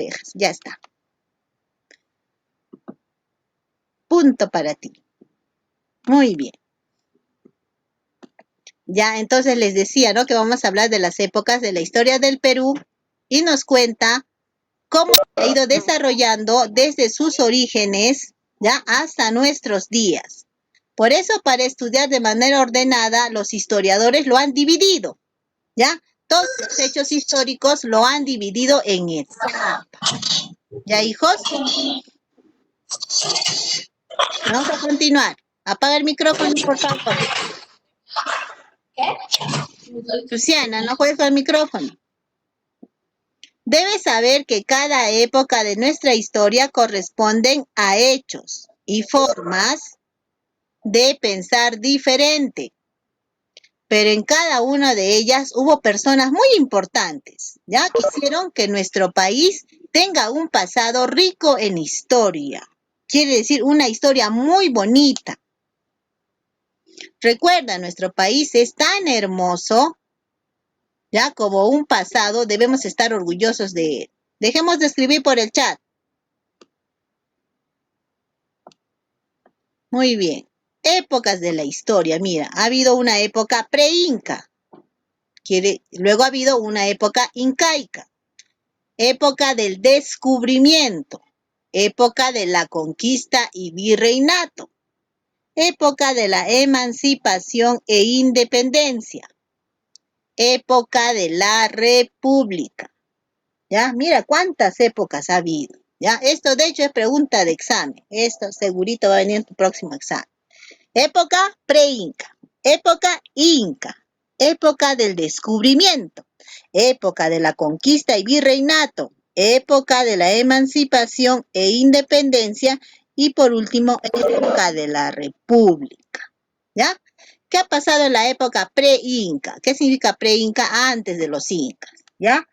dejas. Ya está. Punto para ti. Muy bien. Ya, entonces les decía, ¿no? Que vamos a hablar de las épocas de la historia del Perú y nos cuenta cómo se ha ido desarrollando desde sus orígenes, ya, hasta nuestros días. Por eso, para estudiar de manera ordenada, los historiadores lo han dividido, ¿ya? Todos los hechos históricos lo han dividido en etapas. ¿Ya, hijos? Vamos a continuar. Apaga el micrófono, por favor. ¿Qué? Luciana, no juegues con el micrófono. Debes saber que cada época de nuestra historia corresponden a hechos y formas de pensar diferente, pero en cada una de ellas hubo personas muy importantes, ya que hicieron que nuestro país tenga un pasado rico en historia. Quiere decir una historia muy bonita. Recuerda, nuestro país es tan hermoso, ya como un pasado, debemos estar orgullosos de él. Dejemos de escribir por el chat. Muy bien. Épocas de la historia. Mira, ha habido una época pre-inca. Luego ha habido una época incaica. Época del descubrimiento. Época de la conquista y virreinato. Época de la emancipación e independencia. Época de la república. ¿Ya? Mira cuántas épocas ha habido. ¿Ya? Esto de hecho es pregunta de examen. Esto segurito va a venir en tu próximo examen. Época pre-inca, época inca, época del descubrimiento, época de la conquista y virreinato, época de la emancipación e independencia y por último, época de la república. ¿Ya? ¿Qué ha pasado en la época pre-inca? ¿Qué significa pre-inca? Antes de los incas. ¿Ya?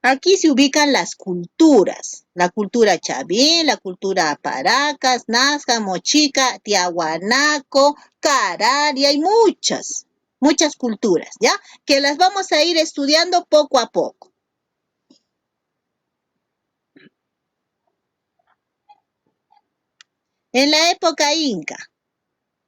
Aquí se ubican las culturas, la cultura Chavín, la cultura Paracas, Nazca, Mochica, Tiahuanaco, Caral, y hay muchas culturas, ¿ya? Que las vamos a ir estudiando poco a poco. En la época inca,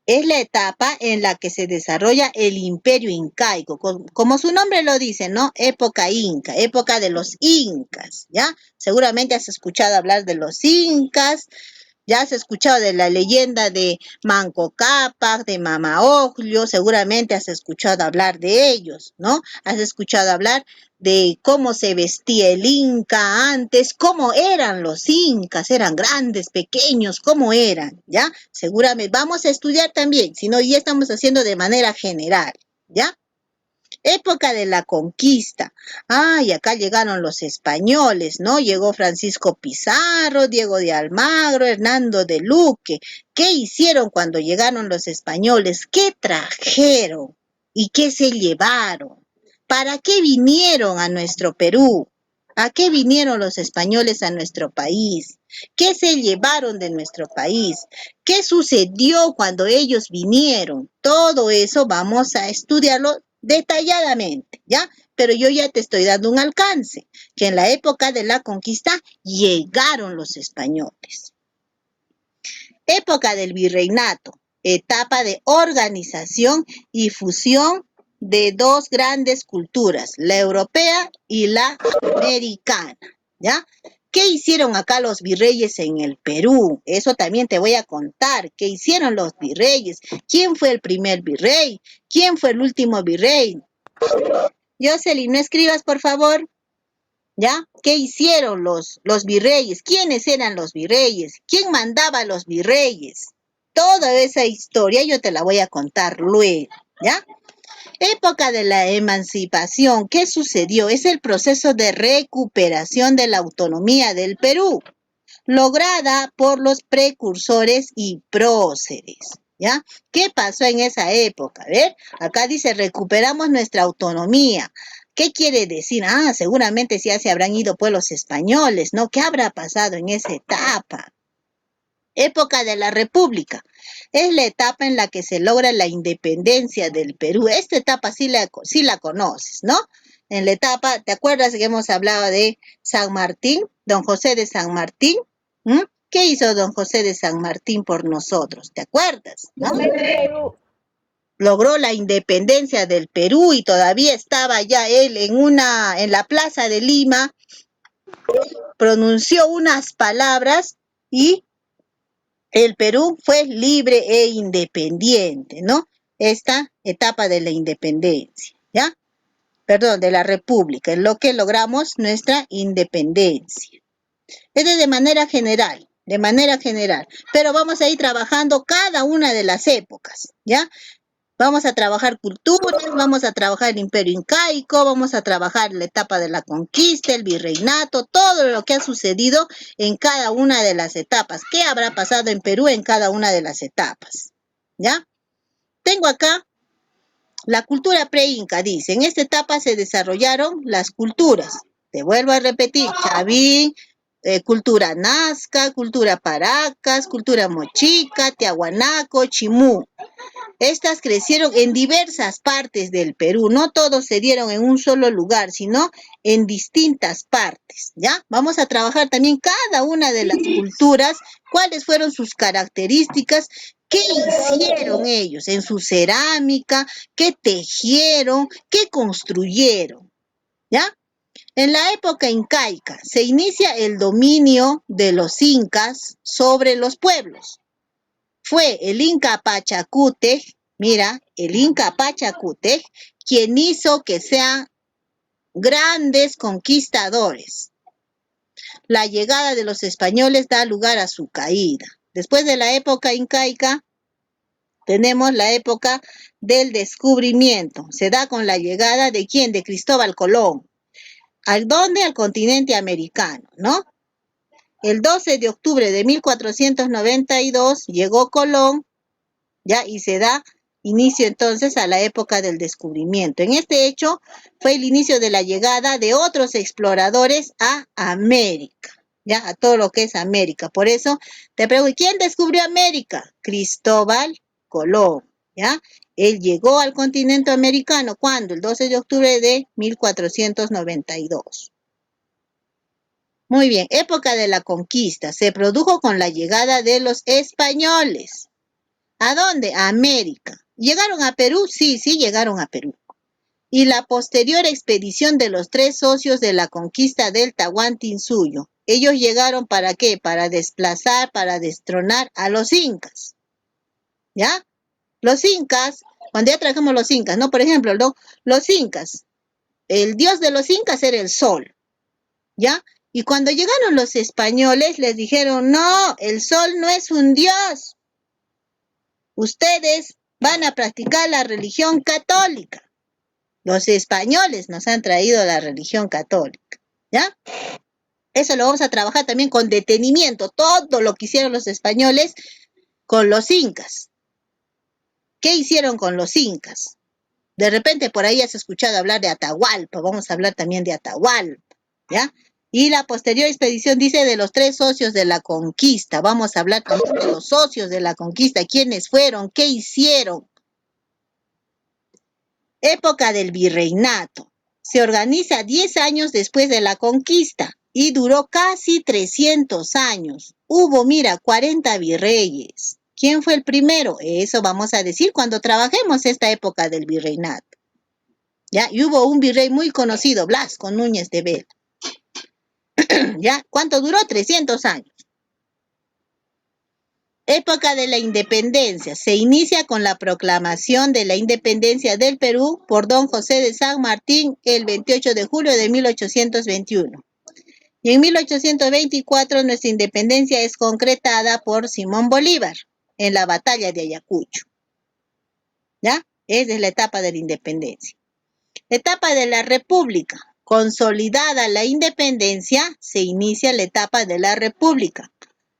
es la etapa en la que se desarrolla el imperio incaico, como su nombre lo dice, ¿no? Época inca, época de los incas, ¿ya? Seguramente has escuchado hablar de los incas, ya has escuchado de la leyenda de Manco Cápac, de Mama Oglio, seguramente has escuchado hablar de ellos, ¿no? Has escuchado hablar de cómo se vestía el inca antes, cómo eran los incas, eran grandes, pequeños, cómo eran, ¿ya? Seguramente vamos a estudiar también, si no, ya estamos haciendo de manera general, ¿ya? Época de la conquista. Y acá llegaron los españoles, ¿no? Llegó Francisco Pizarro, Diego de Almagro, Hernando de Luque. ¿Qué hicieron cuando llegaron los españoles? ¿Qué trajeron? ¿Y qué se llevaron? ¿Para qué vinieron a nuestro Perú? ¿A qué vinieron los españoles a nuestro país? ¿Qué se llevaron de nuestro país? ¿Qué sucedió cuando ellos vinieron? Todo eso vamos a estudiarlo detalladamente, ¿ya? Pero yo ya te estoy dando un alcance, que en la época de la conquista llegaron los españoles. Época del virreinato, etapa de organización y fusión de dos grandes culturas, la europea y la americana, ¿ya? ¿Qué hicieron acá los virreyes en el Perú? Eso también te voy a contar. ¿Qué hicieron los virreyes? ¿Quién fue el primer virrey? ¿Quién fue el último virrey? Jocelyn, no escribas, por favor. ¿Ya? ¿Qué hicieron los virreyes? ¿Quiénes eran los virreyes? ¿Quién mandaba a los virreyes? Toda esa historia yo te la voy a contar luego, ¿ya? Época de la emancipación. ¿Qué sucedió? Es el proceso de recuperación de la autonomía del Perú, lograda por los precursores y próceres, ¿ya? ¿Qué pasó en esa época? A ver, acá dice, recuperamos nuestra autonomía. ¿Qué quiere decir? Seguramente ya se habrán ido pues los españoles, ¿no? ¿Qué habrá pasado en esa etapa? Época de la República. Es la etapa en la que se logra la independencia del Perú. Esta etapa sí la conoces, ¿no? En la etapa, ¿te acuerdas que hemos hablado de San Martín? don José de San Martín. ¿Qué hizo don José de San Martín por nosotros? ¿Te acuerdas? ¿No? Logró la independencia del Perú y todavía estaba ya él en la plaza de Lima, pronunció unas palabras y el Perú fue libre e independiente, ¿no? Esta etapa de la independencia, ¿ya? Perdón, de la República, en lo que logramos nuestra independencia. Es de manera general, pero vamos a ir trabajando cada una de las épocas, ¿ya? Vamos a trabajar culturas, vamos a trabajar el imperio incaico, vamos a trabajar la etapa de la conquista, el virreinato, todo lo que ha sucedido en cada una de las etapas. ¿Qué habrá pasado en Perú en cada una de las etapas? ¿Ya? Tengo acá la cultura pre-inca, dice. En esta etapa se desarrollaron las culturas. Te vuelvo a repetir, Chavín, cultura Nazca, cultura Paracas, cultura Mochica, Tiahuanaco, Chimú. Estas crecieron en diversas partes del Perú, no todos se dieron en un solo lugar, sino en distintas partes, ¿ya? Vamos a trabajar también cada una de las culturas, cuáles fueron sus características, qué hicieron ellos en su cerámica, qué tejieron, qué construyeron, ¿ya? En la época incaica se inicia el dominio de los incas sobre los pueblos. Fue el Inca Pachacútec, mira, el Inca Pachacútec, quien hizo que sean grandes conquistadores. La llegada de los españoles da lugar a su caída. Después de la época incaica, tenemos la época del descubrimiento. Se da con la llegada de ¿quién? De Cristóbal Colón. ¿Al dónde? Al continente americano, ¿no? El 12 de octubre de 1492 llegó Colón, ¿ya? Y se da inicio entonces a la época del descubrimiento. En este hecho fue el inicio de la llegada de otros exploradores a América, ¿ya? A todo lo que es América. Por eso te pregunto, ¿quién descubrió América? Cristóbal Colón, ¿ya? Él llegó al continente americano, ¿cuándo? El 12 de octubre de 1492. Muy bien, época de la conquista. Se produjo con la llegada de los españoles. ¿A dónde? A América. ¿Llegaron a Perú? Sí, llegaron a Perú. Y la posterior expedición de los 3 socios de la conquista del Tahuantinsuyo. ¿Ellos llegaron para qué? Para desplazar, para destronar a los incas. ¿Ya? Los incas, cuando ya trajimos los incas, ¿no? Por ejemplo, ¿no? Los incas, el dios de los incas era el sol. ¿Ya? Y cuando llegaron los españoles les dijeron, no, el sol no es un dios. Ustedes van a practicar la religión católica. Los españoles nos han traído la religión católica, ¿ya? Eso lo vamos a trabajar también con detenimiento, todo lo que hicieron los españoles con los incas. ¿Qué hicieron con los incas? De repente por ahí has escuchado hablar de Atahualpa, vamos a hablar también de Atahualpa, ¿ya? Y la posterior expedición dice de los 3 socios de la conquista. Vamos a hablar también de los socios de la conquista, quiénes fueron, qué hicieron. Época del virreinato. Se organiza 10 años después de la conquista y duró casi 300 años. Hubo, mira, 40 virreyes. ¿Quién fue el primero? Eso vamos a decir cuando trabajemos esta época del virreinato. ¿Ya? Y hubo un virrey muy conocido, Blasco Núñez de Vela. ¿Ya? ¿Cuánto duró? 300 años. Época de la independencia. Se inicia con la proclamación de la independencia del Perú por don José de San Martín el 28 de julio de 1821. Y en 1824 nuestra independencia es concretada por Simón Bolívar en la batalla de Ayacucho. ¿Ya? Esa es la etapa de la independencia. Etapa de la República. Consolidada la independencia, se inicia la etapa de la República.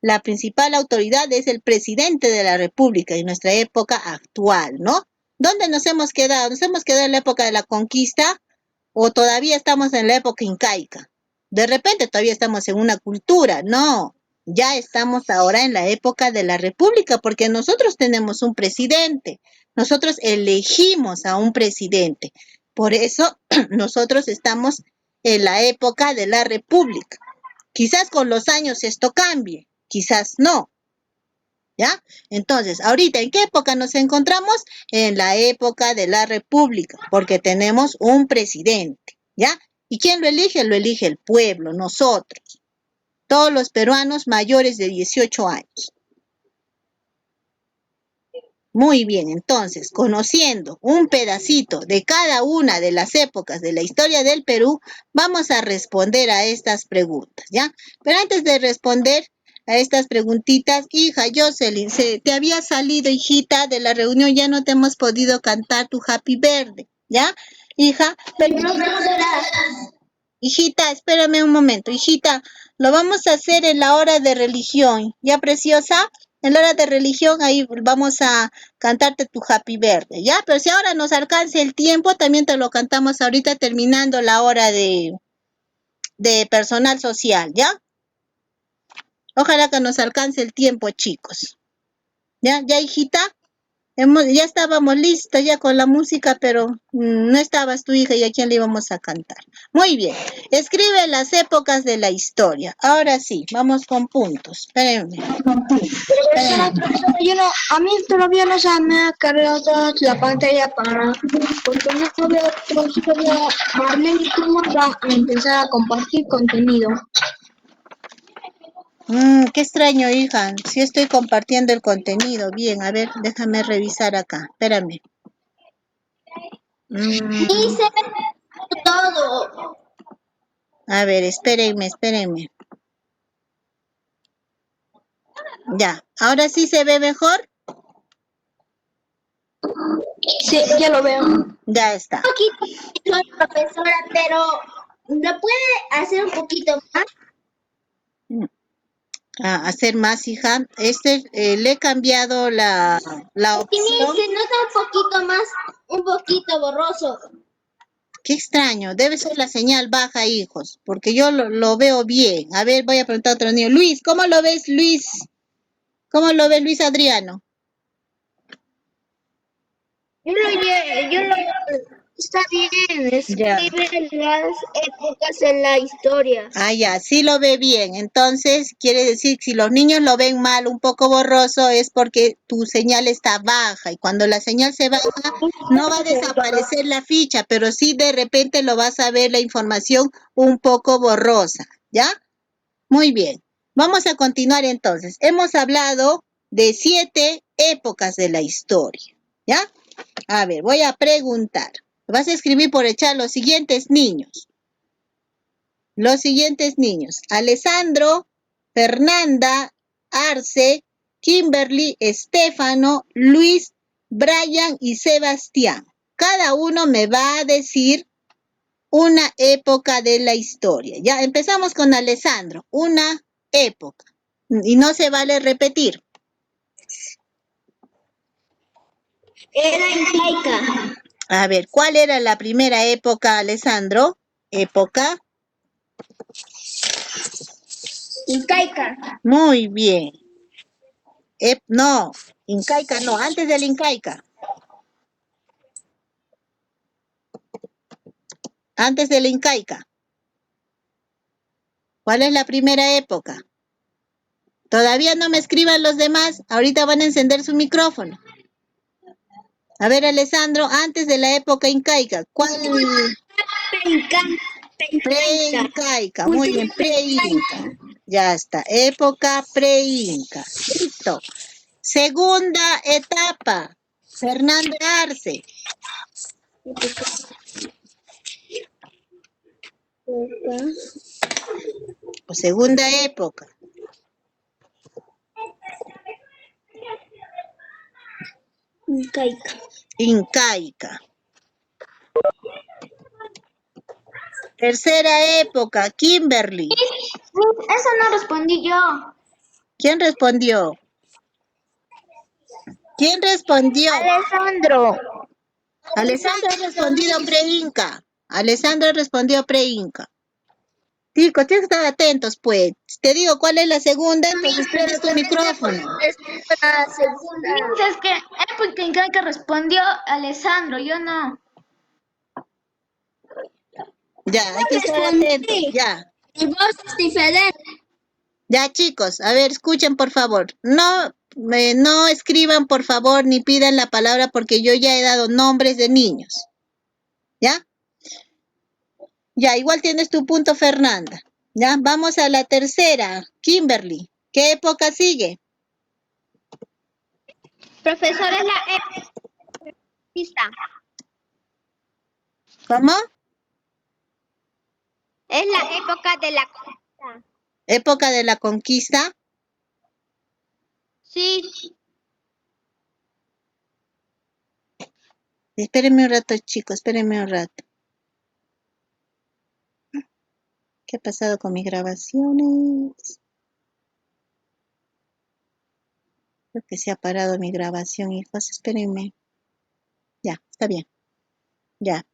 La principal autoridad es el presidente de la República en nuestra época actual, ¿no? ¿Dónde nos hemos quedado? ¿Nos hemos quedado en la época de la conquista o todavía estamos en la época incaica? De repente todavía estamos en una cultura, no. Ya estamos ahora en la época de la República porque nosotros tenemos un presidente. Nosotros elegimos a un presidente. Por eso nosotros estamos en la época de la República. Quizás con los años esto cambie, quizás no. ¿Ya? Entonces, ahorita, ¿en qué época nos encontramos? En la época de la República, porque tenemos un presidente, ¿ya? ¿Y quién lo elige? Lo elige el pueblo, nosotros, todos los peruanos mayores de 18 años. Muy bien, entonces, conociendo un pedacito de cada una de las épocas de la historia del Perú, vamos a responder a estas preguntas, ¿ya? Pero antes de responder a estas preguntitas, hija Jocelyn, te había salido, hijita, de la reunión, ya no te hemos podido cantar tu Happy Birthday, ¿ya? Hija, hijita, espérame un momento, hijita, lo vamos a hacer en la hora de religión, ¿ya, preciosa? En la hora de religión ahí vamos a cantarte tu Happy Birthday, ¿ya? Pero si ahora nos alcance el tiempo, también te lo cantamos ahorita terminando la hora de personal social, ¿ya? Ojalá que nos alcance el tiempo, chicos. ¿Ya? ¿Ya, hijita? Ya estábamos listos ya con la música, pero no estabas tu hija y a quién le íbamos a cantar. Muy bien. Escribe las épocas de la historia. Ahora sí, vamos con puntos. Espérenme. A mí todavía no se me ha cargado la pantalla porque no veo todavía Marlene cómo va a empezar a compartir contenido. Qué extraño, hija. Sí estoy compartiendo el contenido. Bien, a ver, déjame revisar acá. Espérame. Dice todo. A ver, espérenme. Ya, ¿ahora sí se ve mejor? Sí, ya lo veo. Ya está. Aquí soy profesora, pero ¿lo puede hacer un poquito más? Hacer más, hija. Le he cambiado la opción. Se nota un poquito borroso. Qué extraño, debe ser la señal baja, hijos, porque yo lo veo bien. A ver, voy a preguntar a otro niño. Luis, ¿cómo lo ves, Luis? ¿Cómo lo ve Luis Adriano? Está bien, Ya. escribe las épocas en la historia. Ah, ya, sí lo ve bien. Entonces, quiere decir que si los niños lo ven mal, un poco borroso, es porque tu señal está baja. Y cuando la señal se baja, no va a desaparecer la ficha, pero sí de repente lo vas a ver la información un poco borrosa. ¿Ya? Muy bien. Vamos a continuar entonces. Hemos hablado de 7 épocas de la historia. ¿Ya? A ver, voy a preguntar. Vas a escribir por el chat los siguientes niños. Los siguientes niños. Alessandro, Fernanda, Arce, Kimberly, Estefano, Luis, Brian y Sebastián. Cada uno me va a decir una época de la historia. Ya empezamos con Alessandro. Una época. Y no se vale repetir. Era incaica. A ver, ¿cuál era la primera época, Alessandro? Época. Incaica. Muy bien. No, incaica no, antes del incaica. Antes del incaica. ¿Cuál es la primera época? Todavía no me escriban los demás. Ahorita van a encender su micrófono. A ver, Alessandro, antes de la época incaica. ¿Cuál? Pre-incaica. Muy bien, pre-inca. Ya está. Época pre-inca. Listo. Segunda etapa. Fernanda Arce. Segunda época. Incaica. Incaica. Tercera época, Kimberly. Eso no respondí yo. ¿Quién respondió? ¿Quién respondió? Alessandro. Alessandro ha respondido pre-inca. Alessandro respondió pre-inca. Chicos, tienes que estar atentos, pues. Te digo cuál es la segunda, entonces prendes tu micrófono. La segunda. Es que época incaica respondió Alessandro, yo no. Ya, hay que estar atentos, ya. Y vos, diferente. Ya, chicos, a ver, escuchen, por favor. No escriban, por favor, ni pidan la palabra porque yo ya he dado nombres de niños. ¿Ya? Ya, igual tienes tu punto, Fernanda. Ya, vamos a la tercera. Kimberly, ¿qué época sigue? Profesor, es la época. ¿Cómo? Es la época de la conquista. ¿Época de la conquista? Sí. Espérenme un rato, chicos, espérenme un rato. ¿Qué ha pasado con mis grabaciones? Creo que se ha parado mi grabación, hijos. Espérenme. Ya, está bien. Ya.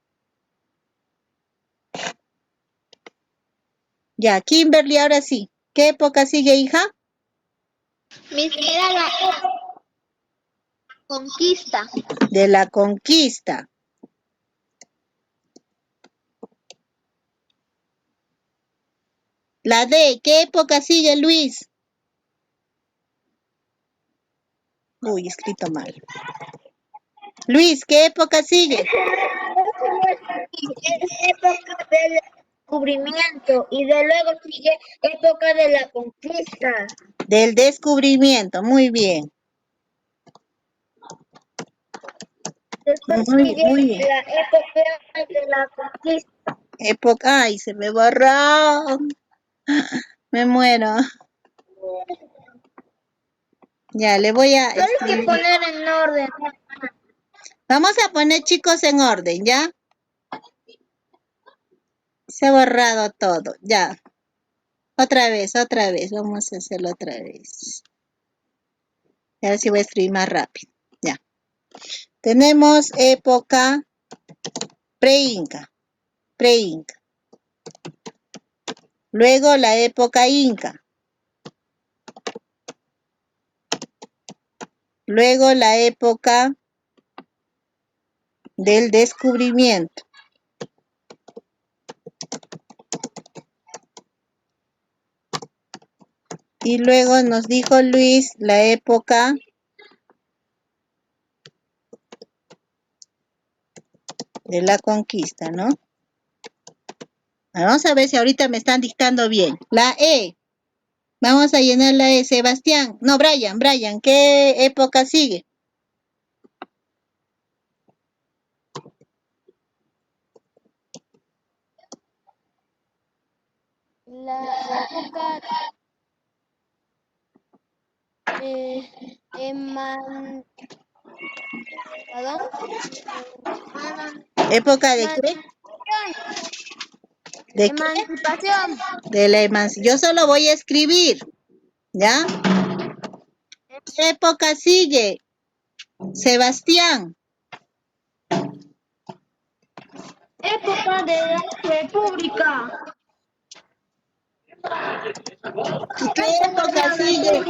Ya, Kimberly, ahora sí. ¿Qué época sigue, hija? Era la conquista. De la conquista. La D, ¿qué época sigue, Luis? Uy, escrito mal. Luis, ¿qué época sigue? Es época del descubrimiento y de luego sigue época de la conquista. Del descubrimiento, muy bien. Después sigue Muy bien. la época de la conquista. Época, ay, se me borró. Me muero. Ya, le voy a Solo hay que escribir. poner en orden. Vamos a poner, chicos, en orden, ¿ya? Se ha borrado todo, ya. Otra vez, vamos a hacerlo otra vez. A ver si voy a escribir más rápido. Ya. Tenemos época pre-inca. Luego la época inca. Luego la época del descubrimiento. Y luego nos dijo Luis la época de la conquista, ¿no? Vamos a ver si ahorita me están dictando bien. La E. Vamos a llenar la E. Sebastián. No, Brian, ¿qué época sigue? La época ¿perdón? ¿Época de qué? ¿De qué? Emancipación. De la emancipación. Yo solo voy a escribir, ¿ya? ¿Qué época sigue? Sebastián. Época de la República. ¿Y qué época sigue?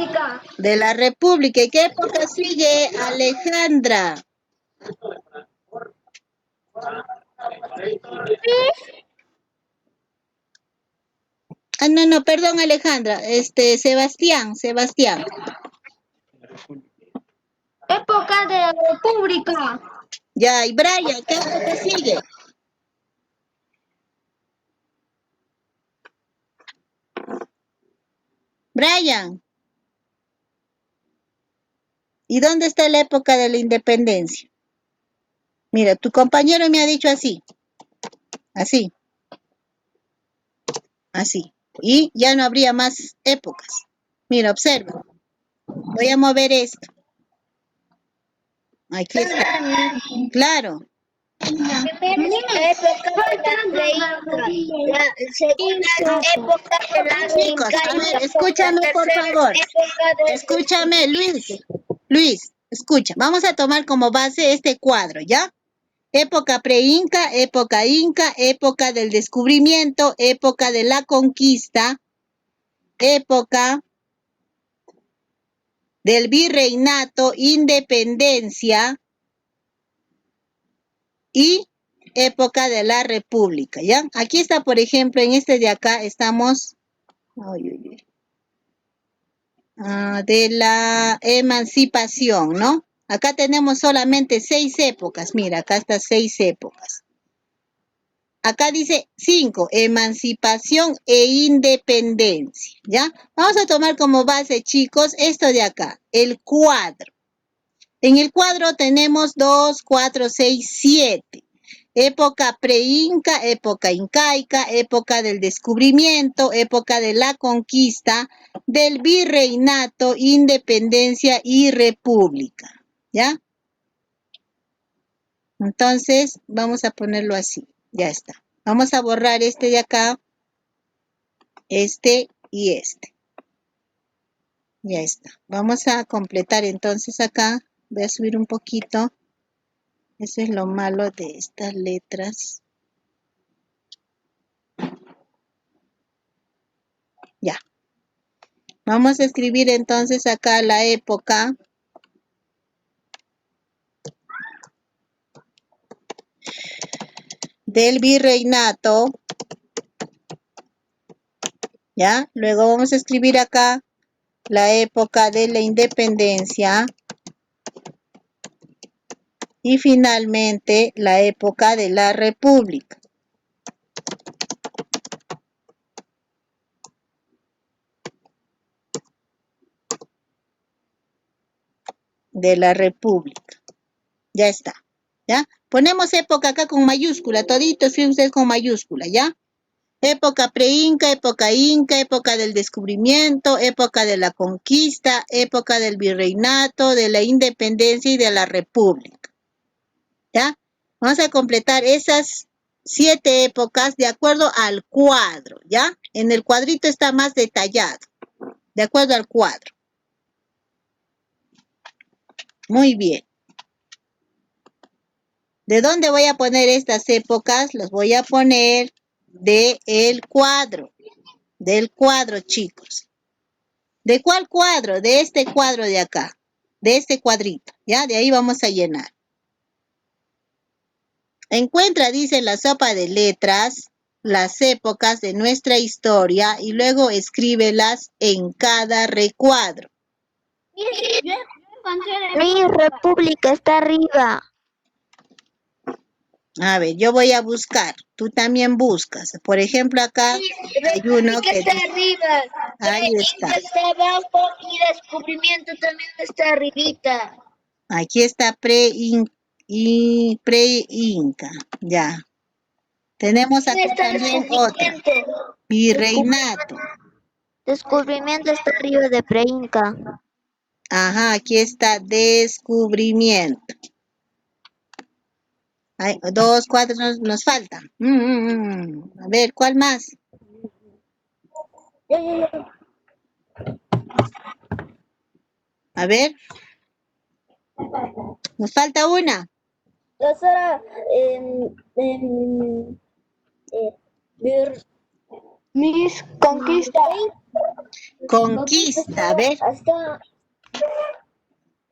De la República. ¿Y qué época sigue, Alejandra? Ah, no, perdón, Alejandra. Sebastián. Época de la República. Ya, y Brian, ¿qué época sigue? Brian. ¿Y dónde está la época de la independencia? Mira, tu compañero me ha dicho así. Así. Y ya no habría más épocas. Mira, observa. Voy a mover esto. Aquí está. Claro. Primera época de la preinca. La segunda época de la Chicos, a ver, escúchame, por favor. Escúchame, Luis, escucha. Vamos a tomar como base este cuadro, ¿ya? Época pre-inca, época del descubrimiento, época de la conquista, época del virreinato, independencia y época de la República, ¿ya? Aquí está, por ejemplo, en este de acá estamos de la emancipación, ¿no? Acá tenemos solamente 6 épocas, mira, acá está 6 épocas. Acá dice 5, emancipación e independencia, ¿ya? Vamos a tomar como base, chicos, esto de acá, el cuadro. En el cuadro tenemos 2, 4, 6, 7. Época pre-inca, época incaica, época del descubrimiento, época de la conquista, del virreinato, independencia y república, ¿ya? Entonces, vamos a ponerlo así, ya está. Vamos a borrar este de acá, este y este. Ya está. Vamos a completar entonces acá. Voy a subir un poquito. Eso es lo malo de estas letras. Ya. Vamos a escribir entonces acá la época del virreinato. ¿Ya? Luego vamos a escribir acá la época de la independencia. Y finalmente la época de la república. De la república. Ya está. ¿Ya? Ponemos época acá con mayúscula, toditos ustedes con mayúscula, ¿ya? Época pre-inca, época del descubrimiento, época de la conquista, época del virreinato, de la independencia y de la república. ¿Ya? Vamos a completar esas 7 épocas de acuerdo al cuadro, ¿ya? En el cuadrito está más detallado, de acuerdo al cuadro. Muy bien. ¿De dónde voy a poner estas épocas? Las voy a poner del cuadro, chicos. ¿De cuál cuadro? De este cuadro de acá, de este cuadrito, ¿ya? De ahí vamos a llenar. Encuentra, dice la sopa de letras, las épocas de nuestra historia y luego escríbelas en cada recuadro. Mi república está arriba. A ver, yo voy a buscar. Tú también buscas. Por ejemplo, acá hay uno que está dice... arriba. Ahí está. Está abajo y descubrimiento también está arribita. Aquí está pre-inca. Ya. Tenemos acá también otra. Virreinato. Descubrimiento está arriba de pre-inca. Ajá, aquí está descubrimiento. Hay 2, 4 nos faltan. A ver, ¿cuál más? A ver. Nos falta una. La Sara, Miss Conquista. Conquista, a ver.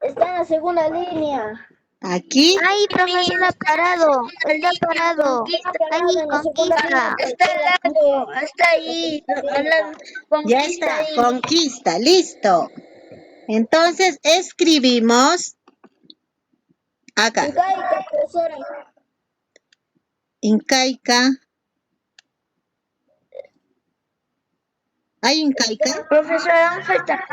Está en la segunda línea. Aquí. Ay, profesor, ha parado. Está parado. Ahí, conquista. Está al lado. Está ahí. Ya está, conquista, listo. Entonces escribimos acá. Incaica, profesora. Incaica. ¿Hay incaica? Profesora, ¿dónde falta?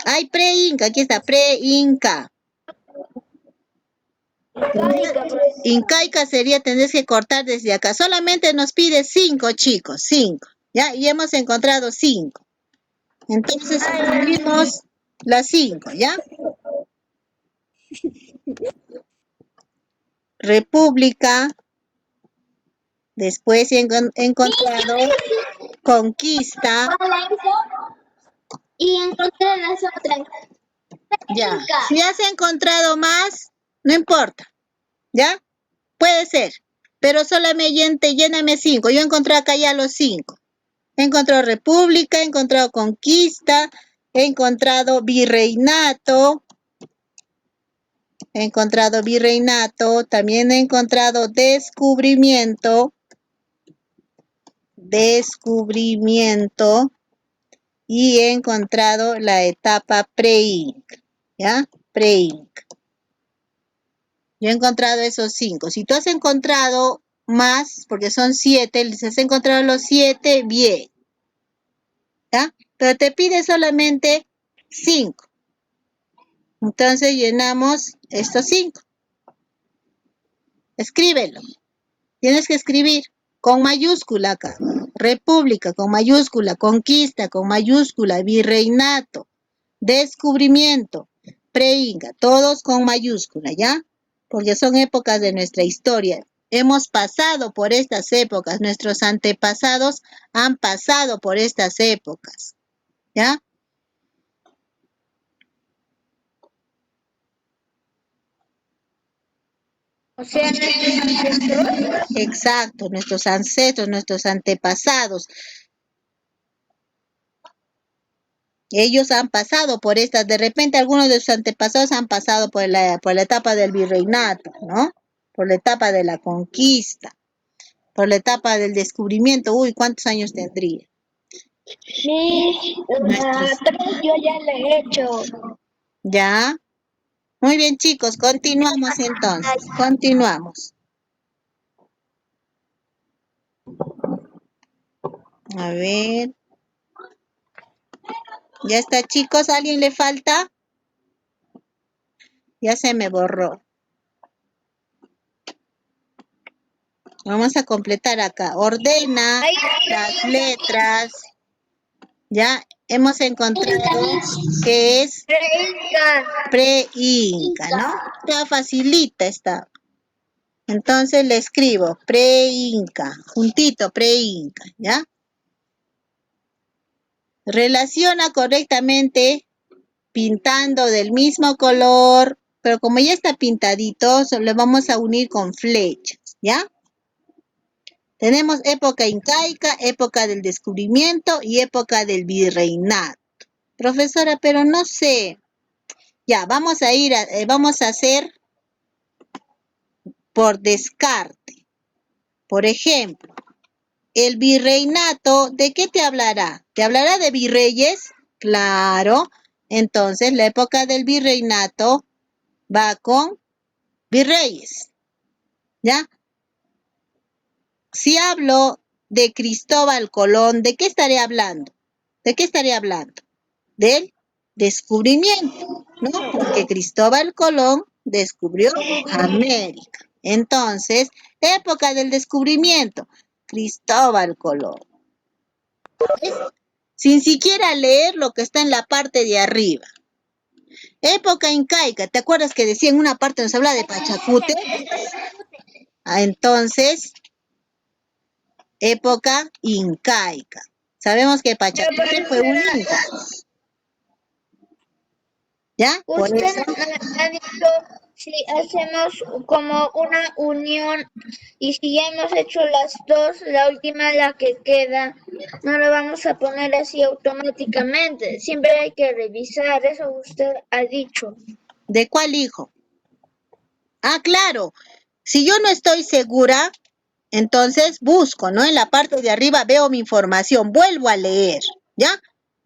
Hay pre-inca, aquí está, pre-inca. Incaica sería, tendrías que cortar desde acá. Solamente nos pide 5, chicos, 5. ¿Ya? Y hemos encontrado 5. Entonces escribimos las 5, ¿ya? República. Después he encontrado conquista. Y encontré las otras. Ya. Si has encontrado más, no importa. ¿Ya? Puede ser. Pero solamente lléname 5. Yo encontré acá ya los 5. He encontrado república, he encontrado conquista, he encontrado virreinato, he encontrado virreinato, también he encontrado descubrimiento, y he encontrado la etapa pre-Inca, ¿ya? Pre-Inca. Yo he encontrado esos 5. Si tú has encontrado más, porque son 7, si has encontrado los 7, bien, ¿ya? Pero te pide solamente 5. Entonces llenamos estos 5. Escríbelo. Tienes que escribir con mayúscula acá. República con mayúscula, conquista con mayúscula, virreinato, descubrimiento, pre-Inca, todos con mayúscula, ¿ya? Porque son épocas de nuestra historia. Hemos pasado por estas épocas, nuestros antepasados han pasado por estas épocas, ¿ya? O sea, nuestros ancestros. Exacto, nuestros ancestros, nuestros antepasados. Ellos han pasado por estas, de repente algunos de sus antepasados han pasado por la etapa del virreinato, ¿no? Por la etapa de la conquista, por la etapa del descubrimiento. Uy, ¿cuántos años tendría? La 3 yo ya la he hecho. ¿Ya? Muy bien, chicos, continuamos entonces, continuamos. A ver. ¿Ya está, chicos? ¿A alguien le falta? Ya se me borró. Vamos a completar acá. Ordena las letras. Ya hemos encontrado que es pre-Inca, ¿no? Está facilita está. Entonces le escribo pre-Inca, juntito pre-Inca, ¿ya? Relaciona correctamente pintando del mismo color, pero como ya está pintadito, lo vamos a unir con flechas, ¿ya? Tenemos época incaica, época del descubrimiento y época del virreinato. Profesora, pero no sé. Ya, vamos a hacer por descarte. Por ejemplo, el virreinato, ¿de qué te hablará? ¿Te hablará de virreyes? Claro. Entonces, la época del virreinato va con virreyes, ¿ya? Si hablo de Cristóbal Colón, ¿de qué estaré hablando? ¿De qué estaré hablando? Del descubrimiento, ¿no? Porque Cristóbal Colón descubrió América. Entonces, época del descubrimiento, Cristóbal Colón. ¿Ves? Sin siquiera leer lo que está en la parte de arriba. Época incaica, ¿te acuerdas que decía en una parte nos habla de Pachacute? Ah, entonces, época incaica. Sabemos que Pachacute fue un inca. ¿Ya? Por Usted eso. ha dicho si hacemos como una unión y si ya hemos hecho las dos, la última, la que queda, no la vamos a poner así automáticamente. Siempre hay que revisar, eso usted ha dicho. ¿De cuál hijo? Ah, claro. Si yo no estoy segura, entonces busco, ¿no? En la parte de arriba veo mi información, vuelvo a leer, ¿ya?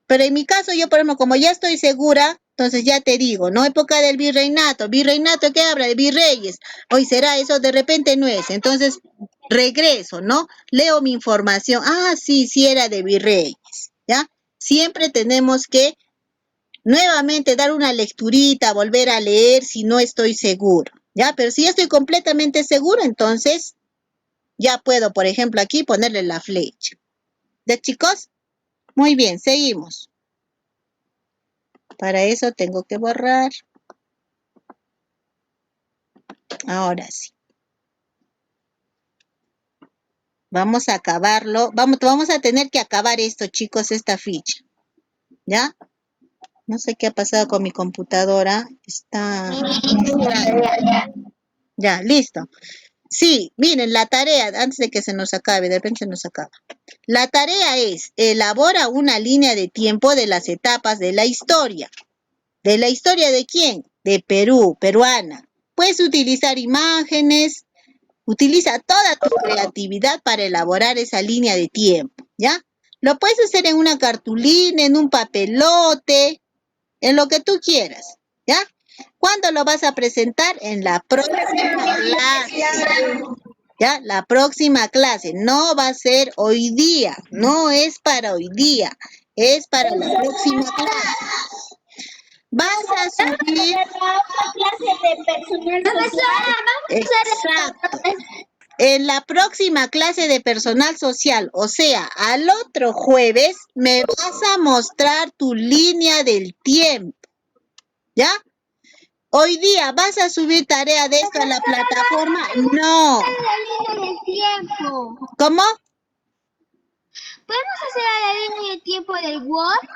Pero en mi caso, yo, por ejemplo, como ya estoy segura, entonces ya te digo, ¿no? Época del virreinato. ¿Virreinato qué habla? De virreyes. Hoy será eso, de repente no es. Entonces, regreso, ¿no? Leo mi información. Ah, sí, sí era de virreyes, ¿ya? Siempre tenemos que nuevamente dar una lecturita, volver a leer si no estoy seguro, ¿ya? Pero si ya estoy completamente seguro, entonces ya puedo, por ejemplo, aquí ponerle la flecha. ¿Ya, chicos? Muy bien, seguimos. Para eso tengo que borrar. Ahora sí. Vamos a acabarlo. Vamos a tener que acabar esto, chicos, esta ficha. ¿Ya? No sé qué ha pasado con mi computadora. Está extraña. Ya, listo. Sí, miren, la tarea, antes de que se nos acabe, de repente se nos acaba. La tarea es, elabora una línea de tiempo de las etapas de la historia. ¿De la historia de quién? De Perú, peruana. Puedes utilizar imágenes, utiliza toda tu creatividad para elaborar esa línea de tiempo, ¿ya? Lo puedes hacer en una cartulina, en un papelote, en lo que tú quieras, ¿ya? ¿Cuándo lo vas a presentar? En la próxima clase, ¿ya? La próxima clase. No va a ser hoy día, no es para hoy día, es para la próxima clase. Vas a subir... La otra clase de personal social. Exacto. En la próxima clase de personal social, o sea, al otro jueves, me vas a mostrar tu línea del tiempo, ¿ya? Hoy día, ¿vas a subir tarea de esto a la plataforma? No. La línea del tiempo. ¿Cómo? ¿Podemos hacer la línea del tiempo del Word?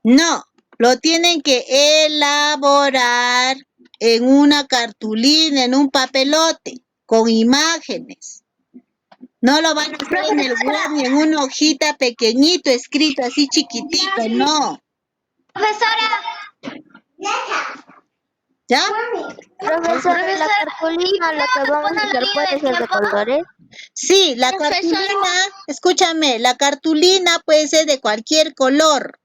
No. Lo tienen que elaborar en una cartulina, en un papelote, con imágenes. No lo van a hacer en el Word ni en una hojita pequeñito, escrito así chiquitito, no. Profesora. ¿Ya? Profesora, la cartulina, la que vamos a hacer puede ser de colores. Sí, la cartulina, escúchame, la cartulina puede ser de cualquier color,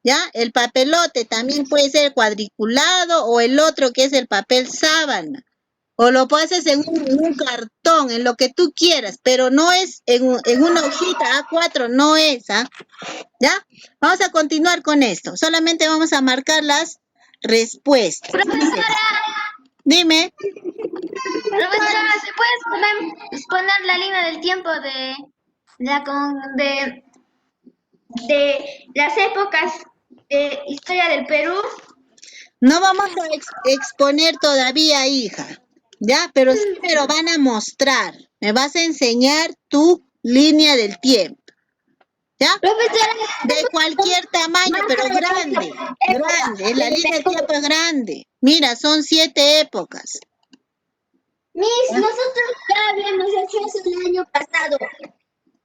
¿ya? El papelote también puede ser cuadriculado o el otro que es el papel sábana. O lo haces en un cartón, en lo que tú quieras, pero no es en una hojita A4, no es, ¿ah? ¿Ya? Vamos a continuar con esto. Solamente vamos a marcar las respuestas. Profesora. Dime. Profesora, ¿se puede exponer la línea del tiempo de las épocas de historia del Perú? No vamos a exponer todavía, hija, ¿ya? Pero sí me lo van a mostrar. Me vas a enseñar tu línea del tiempo, ¿ya? Profesora, de cualquier tamaño, pero grande, grande. La línea del tiempo es grande. Mira, son 7 épocas. Miss, nosotros ya habíamos hecho eso el año pasado.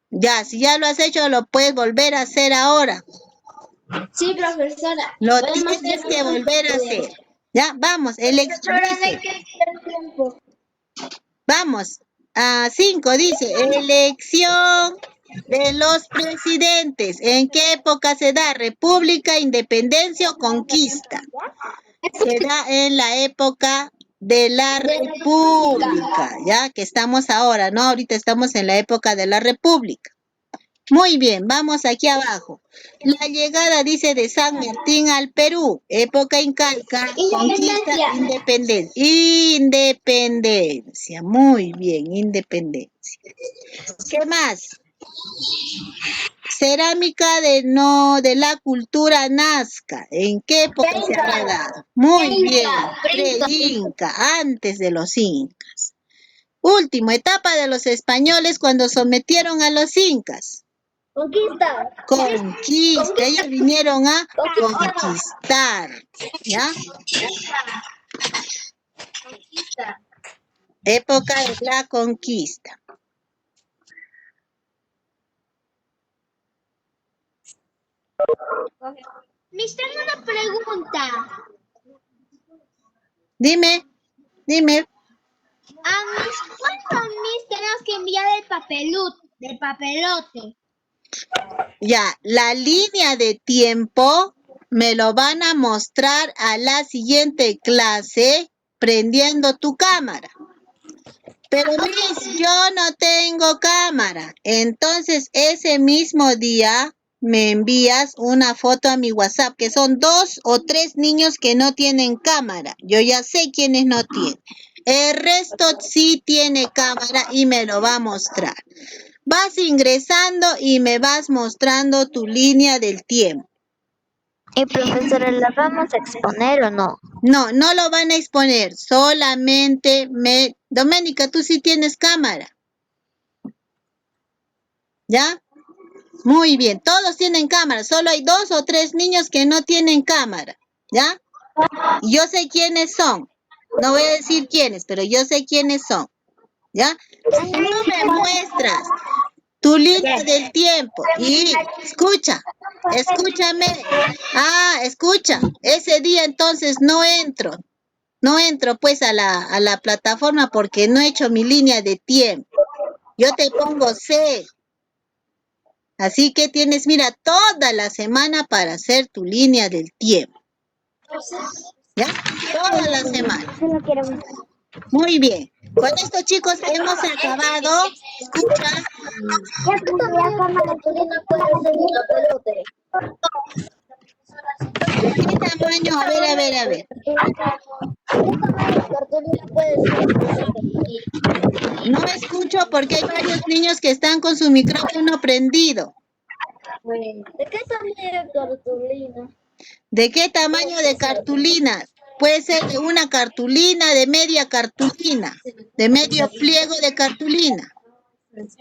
Ya, si ya lo has hecho, lo puedes volver a hacer ahora. Sí, profesora. Lo tienes que volver a hacer. Ya, vamos, vamos, a 5 dice, elección de los presidentes. ¿En qué época se da? ¿República, independencia o conquista? Se da en la época de la República, ya que estamos ahora, ¿no? Ahorita estamos en la época de la República. Muy bien, vamos aquí abajo. La llegada, dice, de San Martín al Perú, época incaica, conquista, independencia. Independencia, muy bien, independencia. ¿Qué más? Cerámica de la cultura nazca. ¿En qué época se había dado? Muy bien, pre-inca, antes de los incas. Último, etapa de los españoles cuando sometieron a los incas. Conquista. Conquista, ellos vinieron a conquistar, ¿ya? Conquista. Época de la conquista. Miss, tengo una pregunta. Dime. Miss, ¿cuánto, Miss, tenemos que enviar del papelote? Ya, la línea de tiempo me lo van a mostrar a la siguiente clase prendiendo tu cámara. Pero Miss, yo no tengo cámara. Entonces, ese mismo día me envías una foto a mi WhatsApp, que son 2 o 3 niños que no tienen cámara. Yo ya sé quiénes no tienen. El resto sí tiene cámara y me lo va a mostrar. Vas ingresando y me vas mostrando tu línea del tiempo. ¿Y profesora, la vamos a exponer o no? No, no lo van a exponer. Solamente Doménica, tú sí tienes cámara. ¿Ya? Muy bien, todos tienen cámara. Solo hay 2 o 3 niños que no tienen cámara. ¿Ya? Y yo sé quiénes son. No voy a decir quiénes, pero yo sé quiénes son. ¿Ya? Si no me muestras tu línea del tiempo y escúchame. Escucha, ese día entonces no entro. No entro pues a la plataforma porque no he hecho mi línea de tiempo. Yo te pongo C. Así que tienes, mira, toda la semana para hacer tu línea del tiempo. ¿Ya? Toda la semana. Sí, lo quiero ver. Muy bien. Con esto, chicos, hemos acabado. Escucha. ¿Qué tamaño puede ser un pelote? ¿De qué tamaño? A ver, a ver, a ver. ¿Qué tamaño de cartulina puede ser un pelote? No escucho porque hay varios niños que están con su micrófono prendido. ¿De qué tamaño de cartulina? ¿De qué tamaño de cartulina? Puede ser de una cartulina, de media cartulina, de medio pliego de cartulina.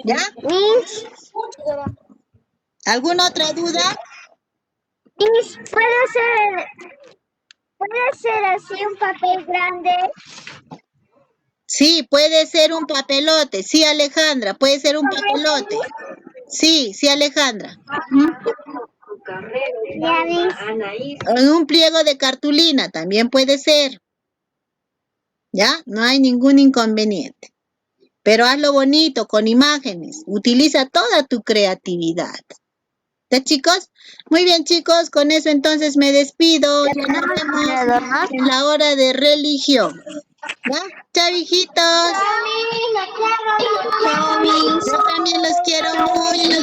¿Ya? ¿Alguna otra duda? ¿Puede ser así un papel grande? Sí, puede ser un papelote. Sí, Alejandra, puede ser un papelote. Sí, sí, Alejandra. Ya ves. En un pliego de cartulina también puede ser. ¿Ya? No hay ningún inconveniente. Pero hazlo bonito, con imágenes. Utiliza toda tu creatividad. ¿Ya, chicos? Muy bien, chicos. Con eso entonces me despido. Ya nos vemos en la hora de religión. ¿Ya? Chao, hijitos. Yo también los quiero mucho.